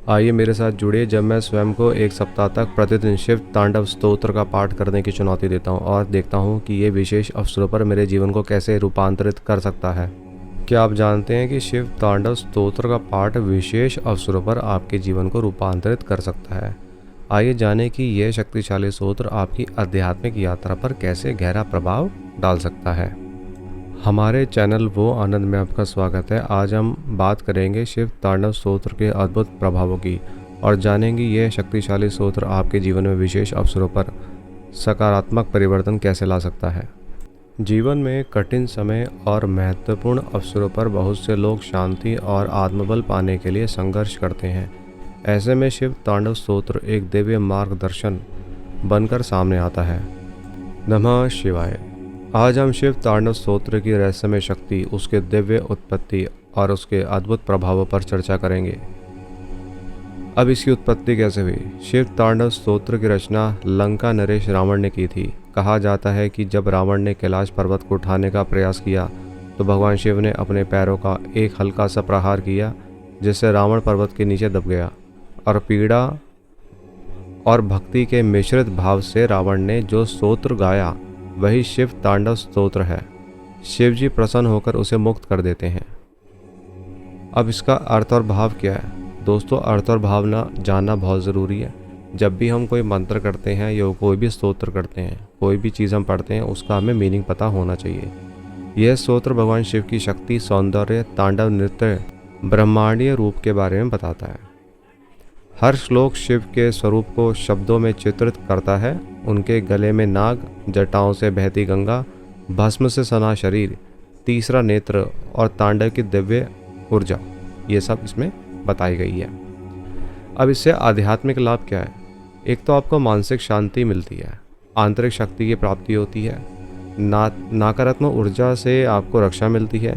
आइए मेरे साथ जुड़िए जब मैं स्वयं को एक सप्ताह तक प्रतिदिन शिव तांडव स्तोत्र का पाठ करने की चुनौती देता हूँ और देखता हूँ कि ये विशेष अवसरों पर मेरे जीवन को कैसे रूपांतरित कर सकता है। क्या आप जानते हैं कि शिव तांडव स्तोत्र का पाठ विशेष अवसरों पर आपके जीवन को रूपांतरित कर सकता है। आइए जानें कि यह शक्तिशाली स्तोत्र आपकी आध्यात्मिक यात्रा पर कैसे गहरा प्रभाव डाल सकता है। हमारे चैनल वो आनंद में आपका स्वागत है। आज हम बात करेंगे शिव तांडव स्तोत्र के अद्भुत प्रभावों की और जानेंगे यह शक्तिशाली स्तोत्र आपके जीवन में विशेष अवसरों पर सकारात्मक परिवर्तन कैसे ला सकता है। जीवन में कठिन समय और महत्वपूर्ण अवसरों पर बहुत से लोग शांति और आत्मबल पाने के लिए संघर्ष करते हैं। ऐसे में शिव तांडव स्तोत्र एक दिव्य मार्गदर्शन बनकर सामने आता है। नमः शिवाय। आज हम शिव तांडव स्तोत्र की रहस्यमय शक्ति, उसके दिव्य उत्पत्ति और उसके अद्भुत प्रभावों पर चर्चा करेंगे। अब इसकी उत्पत्ति कैसे हुई? शिव तांडव स्तोत्र की रचना लंका नरेश रावण ने की थी। कहा जाता है कि जब रावण ने कैलाश पर्वत को उठाने का प्रयास किया तो भगवान शिव ने अपने पैरों का एक हल्का सा प्रहार किया, जिससे रावण पर्वत के नीचे दब गया और पीड़ा और भक्ति के मिश्रित भाव से रावण ने जो स्तोत्र गाया वही शिव तांडव स्तोत्र है। शिव जी प्रसन्न होकर उसे मुक्त कर देते हैं। अब इसका अर्थ और भाव क्या है? दोस्तों, अर्थ और भावना जानना बहुत ज़रूरी है। जब भी हम कोई मंत्र करते हैं या कोई भी स्तोत्र करते हैं, कोई भी चीज़ हम पढ़ते हैं, उसका हमें मीनिंग पता होना चाहिए। यह स्तोत्र भगवान शिव की शक्ति, सौंदर्य, तांडव नृत्य, ब्रह्मांडीय रूप के बारे में बताता है। हर श्लोक शिव के स्वरूप को शब्दों में चित्रित करता है। उनके गले में नाग, जटाओं से बहती गंगा, भस्म से सना शरीर, तीसरा नेत्र और तांडव की दिव्य ऊर्जा, ये सब इसमें बताई गई है। अब इससे आध्यात्मिक लाभ क्या है? एक तो आपको मानसिक शांति मिलती है, आंतरिक शक्ति की प्राप्ति होती है, नकारात्मक ऊर्जा से आपको रक्षा मिलती है,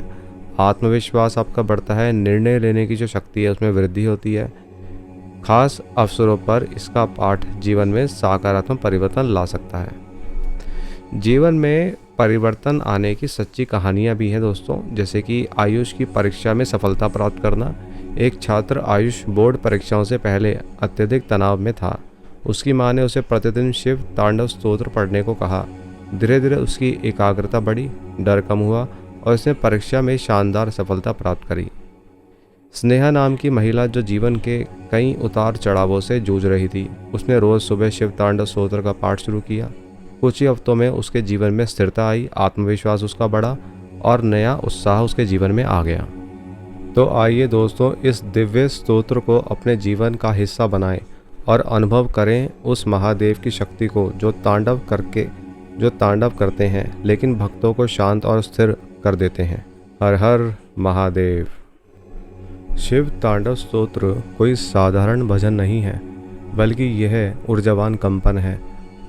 आत्मविश्वास आपका बढ़ता है, निर्णय लेने की जो शक्ति है उसमें वृद्धि होती है। खास अवसरों पर इसका पाठ जीवन में सकारात्मक परिवर्तन ला सकता है। जीवन में परिवर्तन आने की सच्ची कहानियां भी हैं दोस्तों, जैसे कि आयुष की परीक्षा में सफलता प्राप्त करना। एक छात्र आयुष बोर्ड परीक्षाओं से पहले अत्यधिक तनाव में था। उसकी मां ने उसे प्रतिदिन शिव तांडव स्तोत्र पढ़ने को कहा। धीरे धीरे उसकी एकाग्रता बढ़ी, डर कम हुआ और उसने परीक्षा में शानदार सफलता प्राप्त करी। स्नेहा नाम की महिला, जो जीवन के कई उतार चढ़ावों से जूझ रही थी, उसने रोज़ सुबह शिव तांडव स्तोत्र का पाठ शुरू किया। कुछ ही हफ्तों में उसके जीवन में स्थिरता आई, आत्मविश्वास उसका बढ़ा और नया उत्साह उसके जीवन में आ गया। तो आइए दोस्तों, इस दिव्य स्तोत्र को अपने जीवन का हिस्सा बनाएं और अनुभव करें उस महादेव की शक्ति को जो तांडव करते हैं लेकिन भक्तों को शांत और स्थिर कर देते हैं। हर हर महादेव। शिव तांडव स्तोत्र कोई साधारण भजन नहीं है, बल्कि यह ऊर्जावान कंपन है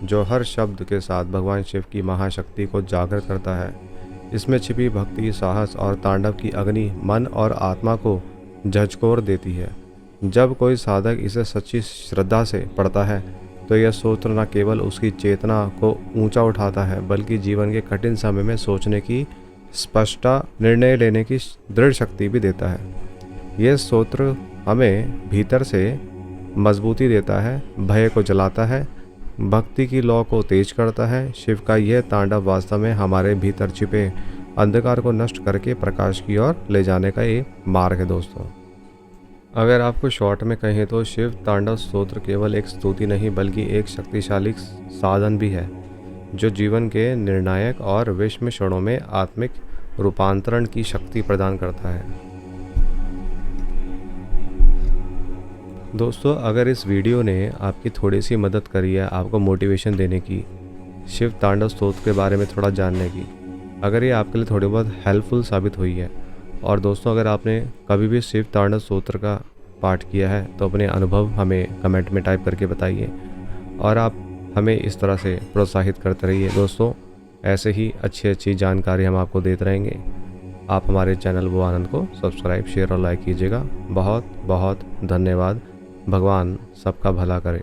जो हर शब्द के साथ भगवान शिव की महाशक्ति को जागर करता है। इसमें छिपी भक्ति, साहस और तांडव की अग्नि मन और आत्मा को झकझोर देती है। जब कोई साधक इसे सच्ची श्रद्धा से पढ़ता है तो यह स्तोत्र न केवल उसकी चेतना को ऊंचा उठाता है, बल्कि जीवन के कठिन समय में सोचने की, स्पष्टता, निर्णय लेने की दृढ़ शक्ति भी देता है। यह स्तोत्र हमें भीतर से मजबूती देता है, भय को जलाता है, भक्ति की लौ को तेज करता है। शिव का यह तांडव वास्तव में हमारे भीतर छिपे अंधकार को नष्ट करके प्रकाश की ओर ले जाने का एक मार्ग है दोस्तों। अगर आपको शॉर्ट में कहें तो शिव तांडव स्तोत्र केवल एक स्तुति नहीं बल्कि एक शक्तिशाली साधन भी है जो जीवन के निर्णायक और विषम क्षणों में आत्मिक रूपांतरण की शक्ति प्रदान करता है। दोस्तों, अगर इस वीडियो ने आपकी थोड़ी सी मदद करी है, आपको मोटिवेशन देने की, शिव तांडव स्तोत्र के बारे में थोड़ा जानने की, अगर ये आपके लिए थोड़ी बहुत हेल्पफुल साबित हुई है, और दोस्तों अगर आपने कभी भी शिव तांडव स्तोत्र का पाठ किया है तो अपने अनुभव हमें कमेंट में टाइप करके बताइए और आप हमें इस तरह से प्रोत्साहित करते रहिए। दोस्तों, ऐसे ही अच्छी जानकारी हम आपको देते रहेंगे। आप हमारे चैनल वो आनंद को सब्सक्राइब, शेयर और लाइक कीजिएगा। बहुत बहुत धन्यवाद। भगवान सबका भला करे।